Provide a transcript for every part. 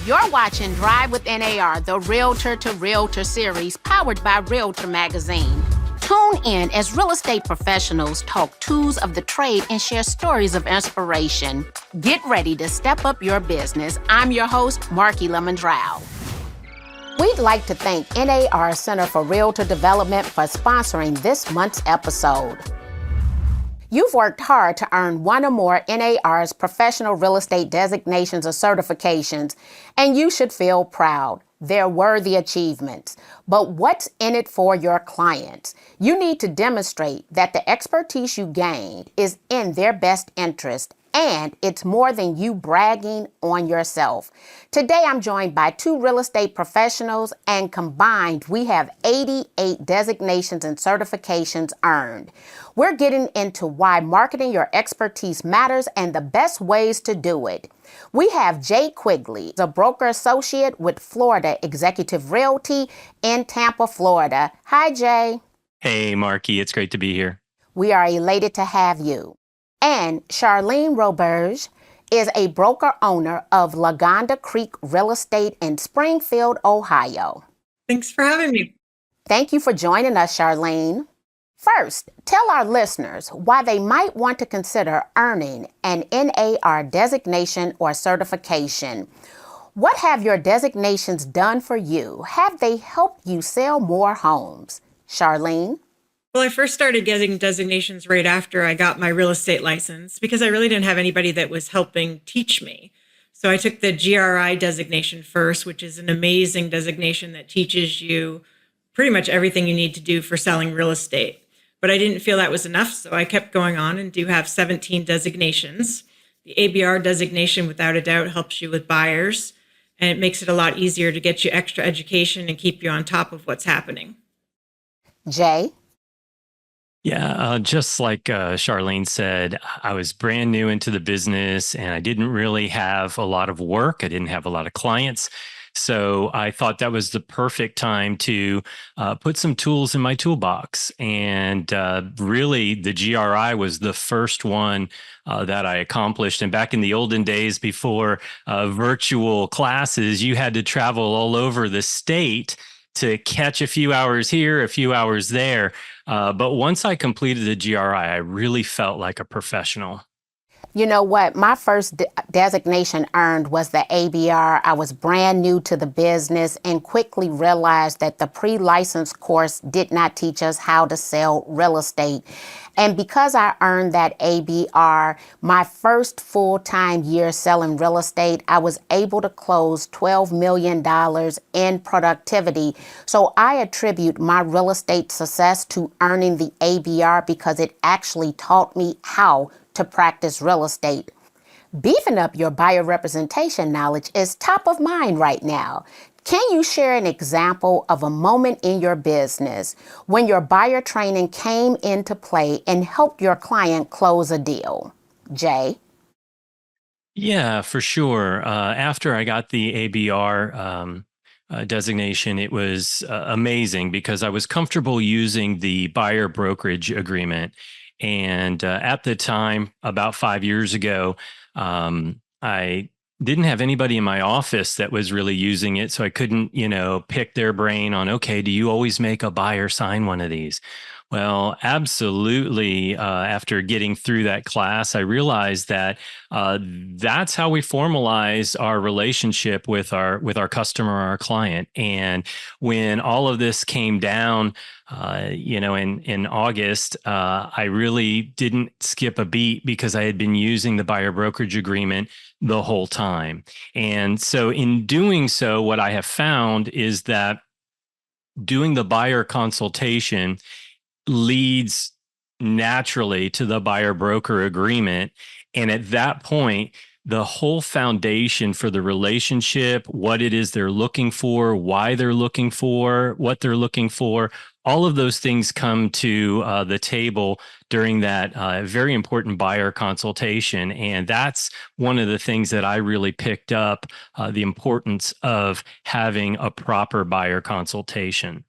You're watching Drive with NAR, the Realtor to Realtor series powered by Realtor Magazine. Tune in as real estate professionals talk tools of the trade and share stories of inspiration. Get ready to step up your business. I'm your host, Marki Lemons Ryhal. We'd like to thank NAR Center for Realtor Development for sponsoring this month's episode. You've worked hard to earn one or more NAR's professional real estate designations or certifications, and you should feel proud. They're worthy achievements. But what's in it for your clients? You need to demonstrate that the expertise you gained is in their best interest, and it's more than you bragging on yourself. Today, I'm joined by two real estate professionals, and combined, we have 88 designations and certifications earned. We're getting into why marketing your expertise matters and the best ways to do it. We have Jay Quigley, a broker associate with Florida Executive Realty in Tampa, Florida. Hi, Jay. Hey, Marki. It's great to be here. We are elated to have you. And Charlene Roberge is a broker owner of Lagonda Creek Real Estate in Springfield, Ohio. Thanks for having me. Thank you for joining us, Charlene. First, tell our listeners why they might want to consider earning an NAR designation or certification. What have your designations done for you? Have they helped you sell more homes? Charlene? Well, I first started getting designations right after I got my real estate license because I really didn't have anybody that was helping teach me. So I took the GRI designation first, which is an amazing designation that teaches you pretty much everything you need to do for selling real estate. But I didn't feel that was enough, so I kept going on and do have 17 designations. The ABR designation, without a doubt, helps you with buyers, and it makes it a lot easier to get you extra education and keep you on top of what's happening. Jay? Yeah, just like Charlene said, I was brand new into the business and I didn't really have a lot of work. I didn't have a lot of clients. So I thought that was the perfect time to put some tools in my toolbox. And really, the GRI was the first one that I accomplished. And back in the olden days, before virtual classes, you had to travel all over the state to catch a few hours here, a few hours there. But once I completed the GRI, I really felt like a professional. You know what? My first designation earned was the ABR. I was brand new to the business and quickly realized that the pre-license course did not teach us how to sell real estate. And because I earned that ABR, my first full-time year selling real estate, I was able to close $12 million in productivity. So I attribute my real estate success to earning the ABR because it actually taught me how to practice real estate. Beefing up your buyer representation knowledge is top of mind right now. Can you share an example of a moment in your business when your buyer training came into play and helped your client close a deal? Jay? Yeah, for sure. After I got the ABR designation, it was amazing because I was comfortable using the buyer brokerage agreement. And at the time, about 5 years ago, I didn't have anybody in my office that was really using it. So I couldn't, pick their brain on, okay, do you always make a buyer sign one of these? Well, absolutely. After getting through that class, I realized that that's how we formalize our relationship with our customer, our client. And when all of this came down, in August, I really didn't skip a beat because I had been using the buyer brokerage agreement the whole time. And so in doing so, what I have found is that doing the buyer consultation leads naturally to the buyer broker agreement. And at that point, the whole foundation for the relationship, what it is they're looking for, why they're looking for, what they're looking for, all of those things come to the table during that very important buyer consultation. And that's one of the things that I really picked up, the importance of having a proper buyer consultation.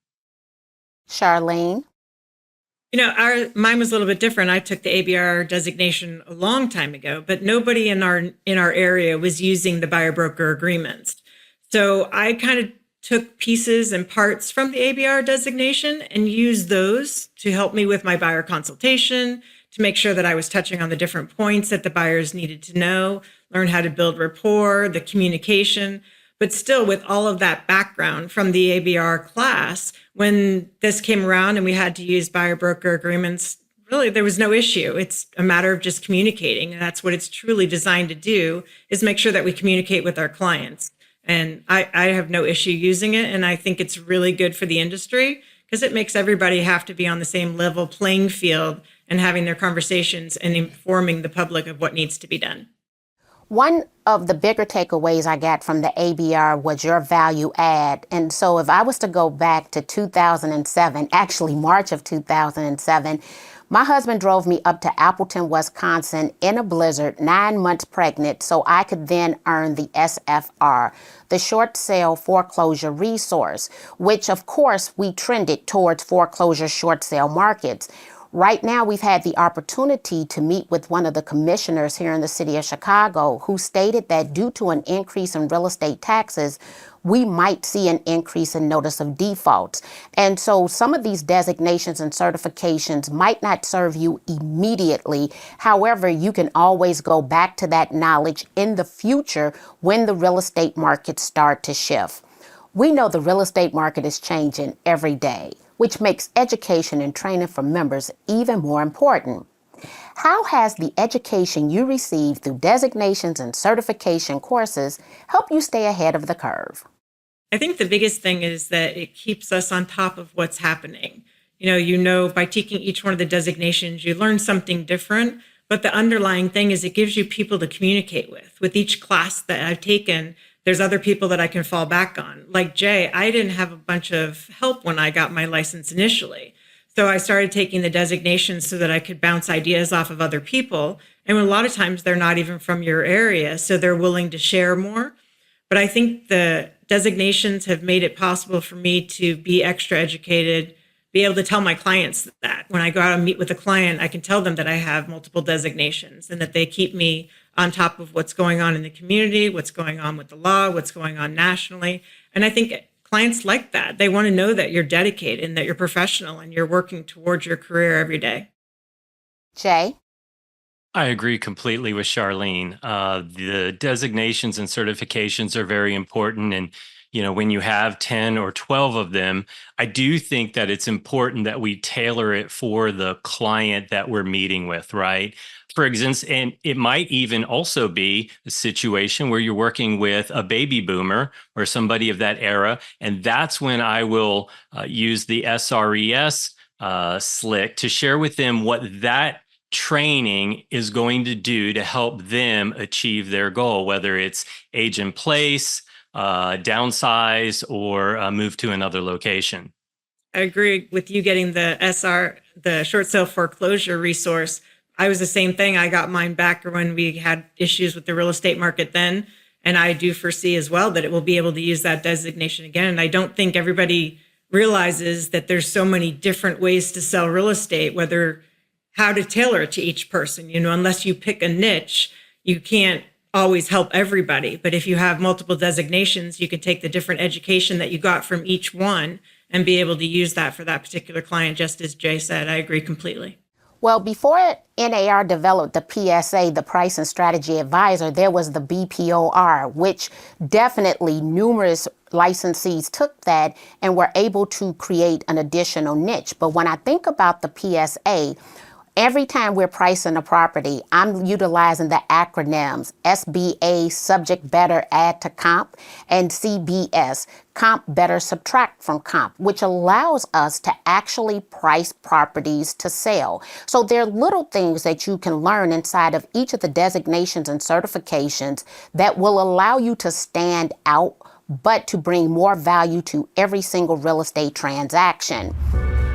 Charlene? Mine was a little bit different. I took the ABR designation a long time ago, but nobody in our area was using the buyer broker agreements. So I kind of took pieces and parts from the ABR designation and used those to help me with my buyer consultation, to make sure that I was touching on the different points that the buyers needed to know, learn how to build rapport, the communication. But still, with all of that background from the ABR class, when this came around and we had to use buyer broker agreements, really there was no issue. It's a matter of just communicating. And that's what it's truly designed to do, is make sure that we communicate with our clients. And I have no issue using it. And I think it's really good for the industry because it makes everybody have to be on the same level playing field and having their conversations and informing the public of what needs to be done. One of the bigger takeaways I got from the ABR was your value add. And so if I was to go back to 2007, actually March of 2007, my husband drove me up to Appleton, Wisconsin in a blizzard, 9 months pregnant, so I could then earn the SFR, the short sale foreclosure resource, which of course we trended towards foreclosure short sale markets. Right now, we've had the opportunity to meet with one of the commissioners here in the city of Chicago who stated that due to an increase in real estate taxes, we might see an increase in notice of defaults. And so some of these designations and certifications might not serve you immediately. However, you can always go back to that knowledge in the future when the real estate markets start to shift. We know the real estate market is changing every day, which makes education and training for members even more important. How has the education you received through designations and certification courses helped you stay ahead of the curve? I think the biggest thing is that it keeps us on top of what's happening. By taking each one of the designations, you learn something different, but the underlying thing is it gives you people to communicate with. With each class that I've taken, there's other people that I can fall back on. Like Jay, I didn't have a bunch of help when I got my license initially. So I started taking the designations so that I could bounce ideas off of other people. And a lot of times they're not even from your area, so they're willing to share more. But I think the designations have made it possible for me to be extra educated, be able to tell my clients that when I go out and meet with a client, I can tell them that I have multiple designations and that they keep me on top of what's going on in the community, what's going on with the law, what's going on nationally. And I think clients like that. They want to know that you're dedicated and that you're professional and you're working towards your career every day. Jay? I agree completely with Charlene. The designations and certifications are very important. And, when you have 10 or 12 of them, I do think that it's important that we tailor it for the client that we're meeting with, right? For instance, and it might even also be a situation where you're working with a baby boomer or somebody of that era. And that's when I will use the SRES slick to share with them what that training is going to do to help them achieve their goal, whether it's age in place, downsize, or move to another location. I agree with you getting the short sale foreclosure resource. I was the same thing. I got mine back when we had issues with the real estate market then. And I do foresee as well that it will be able to use that designation again. And I don't think everybody realizes that there's so many different ways to sell real estate, how to tailor it to each person. Unless you pick a niche, you can't always help everybody. But if you have multiple designations, you can take the different education that you got from each one and be able to use that for that particular client, just as Jay said. I agree completely. Well, before NAR developed the PSA, the Price and Strategy Advisor, there was the BPOR, which definitely numerous licensees took that and were able to create an additional niche. But when I think about the PSA, every time we're pricing a property, I'm utilizing the acronyms SBA, subject better add to comp, and CBS, comp better subtract from comp, which allows us to actually price properties to sell. So there are little things that you can learn inside of each of the designations and certifications that will allow you to stand out, but to bring more value to every single real estate transaction.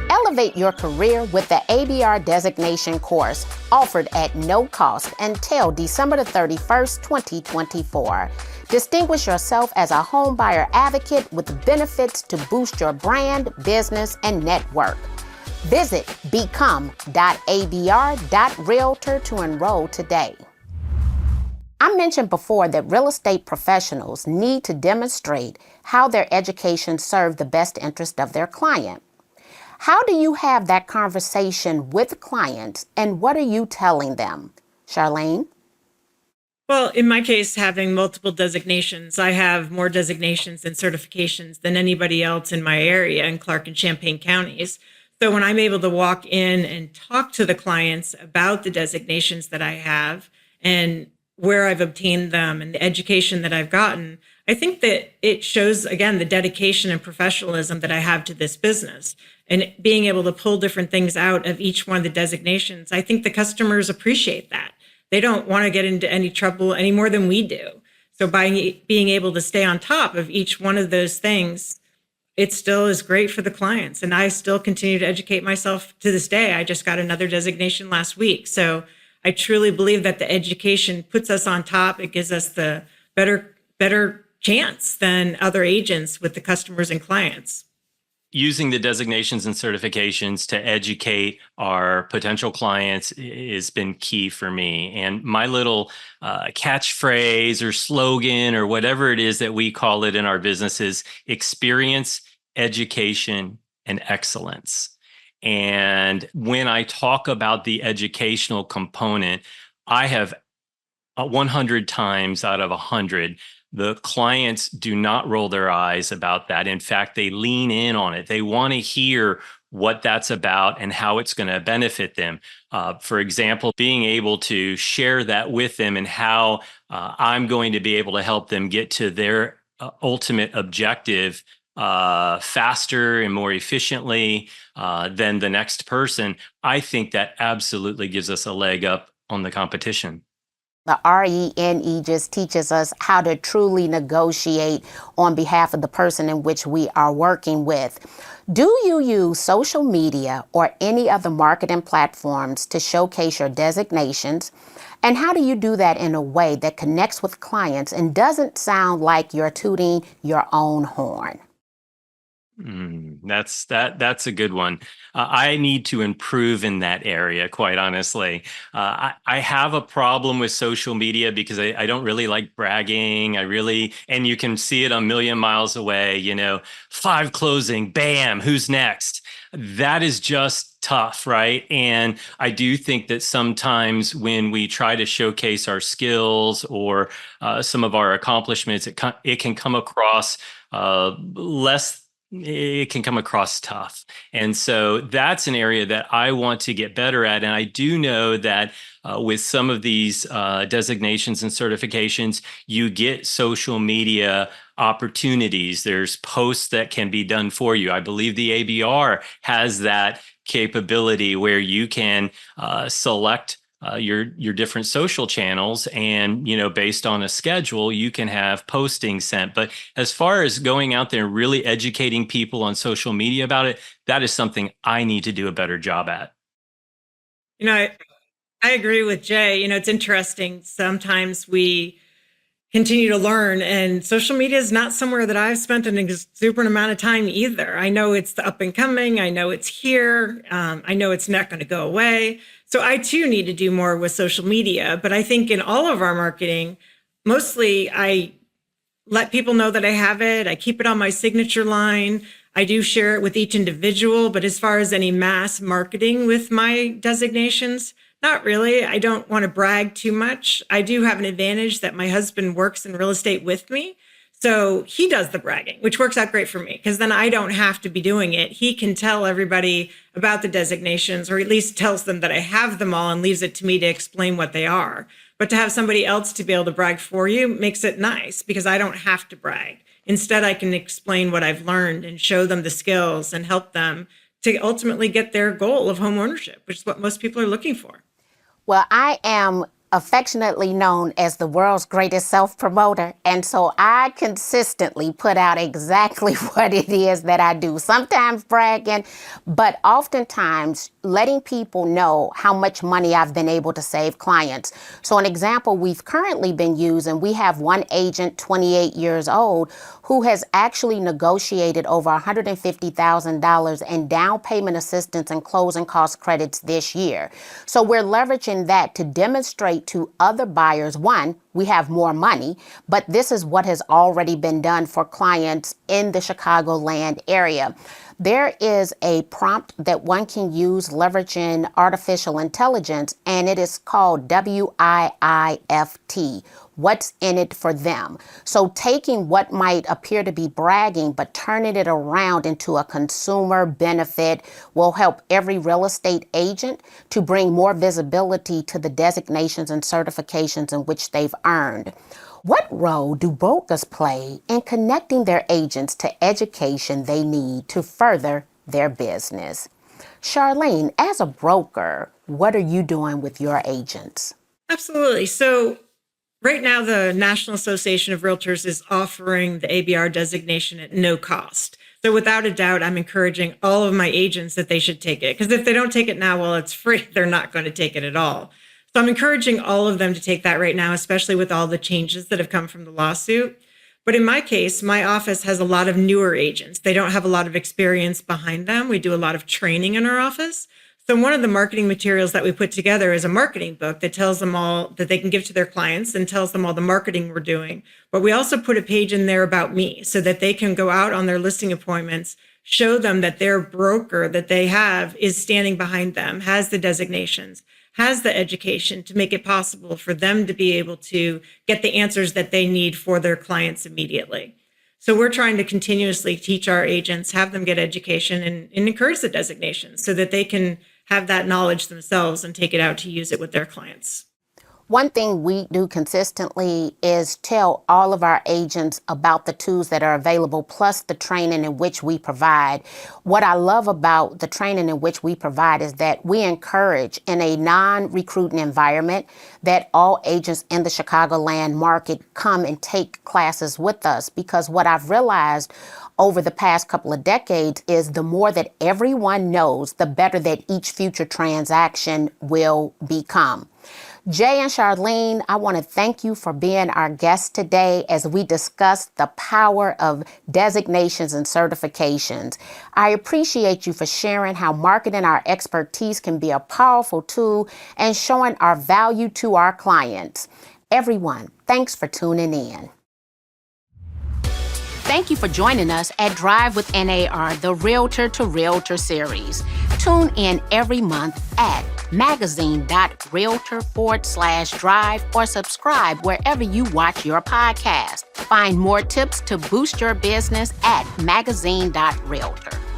Elevate your career with the ABR designation course offered at no cost until December the 31st, 2024. Distinguish yourself as a home buyer advocate with benefits to boost your brand, business, and network. Visit become.abr.realtor to enroll today. I mentioned before that real estate professionals need to demonstrate how their education served the best interest of their client. How do you have that conversation with clients, and what are you telling them? Charlene? Well, in my case, having multiple designations, I have more designations and certifications than anybody else in my area in Clark and Champaign counties. So when I'm able to walk in and talk to the clients about the designations that I have and where I've obtained them and the education that I've gotten, I think that it shows, again, the dedication and professionalism that I have to this business. And being able to pull different things out of each one of the designations, I think the customers appreciate that. They don't want to get into any trouble any more than we do. So by being able to stay on top of each one of those things, it still is great for the clients. And I still continue to educate myself to this day. I just got another designation last week. So I truly believe that the education puts us on top. It gives us the better chance than other agents with the customers and clients. Using the designations and certifications to educate our potential clients has been key for me. And my little catchphrase or slogan or whatever it is that we call it in our business is experience, education, and excellence. And when I talk about the educational component, I have 100 times out of 100, the clients do not roll their eyes about that. In fact, they lean in on it. They want to hear what that's about and how it's going to benefit them. For example, being able to share that with them and how I'm going to be able to help them get to their ultimate objective faster and more efficiently than the next person, I think that absolutely gives us a leg up on the competition. The RENE just teaches us how to truly negotiate on behalf of the person in which we are working with. Do you use social media or any other marketing platforms to showcase your designations? And how do you do that in a way that connects with clients and doesn't sound like you're tooting your own horn? That's a good one. I need to improve in that area, quite honestly. I have a problem with social media because I don't really like bragging. And you can see it a million miles away, 5 closing, bam, who's next? That is just tough, right? And I do think that sometimes when we try to showcase our skills or some of our accomplishments, it can come across it can come across tough. And so that's an area that I want to get better at. And I do know that with some of these designations and certifications, you get social media opportunities. There's posts that can be done for you. I believe the ABR has that capability where you can select your different social channels, and based on a schedule, you can have postings sent. But as far as going out there and really educating people on social media about it, that is something I need to do a better job at. I agree with Jay. It's interesting. Sometimes we continue to learn, and social media is not somewhere that I've spent an exuberant amount of time either. I know it's the up and coming. I know it's here. I know it's not going to go away. So I too need to do more with social media. But I think in all of our marketing, mostly I let people know that I have it. I keep it on my signature line. I do share it with each individual. But as far as any mass marketing with my designations, not really. I don't want to brag too much. I do have an advantage that my husband works in real estate with me. So he does the bragging, which works out great for me because then I don't have to be doing it. He can tell everybody about the designations, or at least tells them that I have them all and leaves it to me to explain what they are. But to have somebody else to be able to brag for you makes it nice because I don't have to brag. Instead, I can explain what I've learned and show them the skills and help them to ultimately get their goal of home ownership, which is what most people are looking for. Well, I am affectionately known as the world's greatest self-promoter. And so I consistently put out exactly what it is that I do. Sometimes bragging, but oftentimes letting people know how much money I've been able to save clients. So an example we've currently been using, we have one agent, 28 years old, who has actually negotiated over $150,000 in down payment assistance and closing cost credits this year. So we're leveraging that to demonstrate demonstrate to other buyers, one, we have more money, but this is what has already been done for clients in the Chicagoland area. There is a prompt that one can use leveraging artificial intelligence, and it is called WIIFT. What's in it for them? So taking what might appear to be bragging, but turning it around into a consumer benefit will help every real estate agent to bring more visibility to the designations and certifications in which they've earned. What role do brokers play in connecting their agents to education they need to further their business? Charlene, as a broker, what are you doing with your agents? Absolutely. So right now, the National Association of Realtors is offering the ABR designation at no cost. So without a doubt, I'm encouraging all of my agents that they should take it. Because if they don't take it now, well, it's free. They're not going to take it at all. So I'm encouraging all of them to take that right now, especially with all the changes that have come from the lawsuit. But in my case, my office has a lot of newer agents. They don't have a lot of experience behind them. We do a lot of training in our office. So one of the marketing materials that we put together is a marketing book that tells them all that they can give to their clients and tells them all the marketing we're doing. But we also put a page in there about me so that they can go out on their listing appointments, show them that their broker that they have is standing behind them, has the designations, has the education to make it possible for them to be able to get the answers that they need for their clients immediately. So we're trying to continuously teach our agents, have them get education and encourage the designations so that they can have that knowledge themselves and take it out to use it with their clients. One thing we do consistently is tell all of our agents about the tools that are available, plus the training in which we provide. What I love about the training in which we provide is that we encourage in a non-recruiting environment that all agents in the Chicagoland market come and take classes with us, because what I've realized over the past couple of decades is the more that everyone knows, the better that each future transaction will become. Jay and Charlene, I want to thank you for being our guests today as we discuss the power of designations and certifications. I appreciate you for sharing how marketing our expertise can be a powerful tool and showing our value to our clients. Everyone, thanks for tuning in. Thank you for joining us at Drive with NAR, the Realtor to Realtor series. Tune in every month at magazine.realtor/drive or subscribe wherever you watch your podcast. Find more tips to boost your business at magazine.realtor.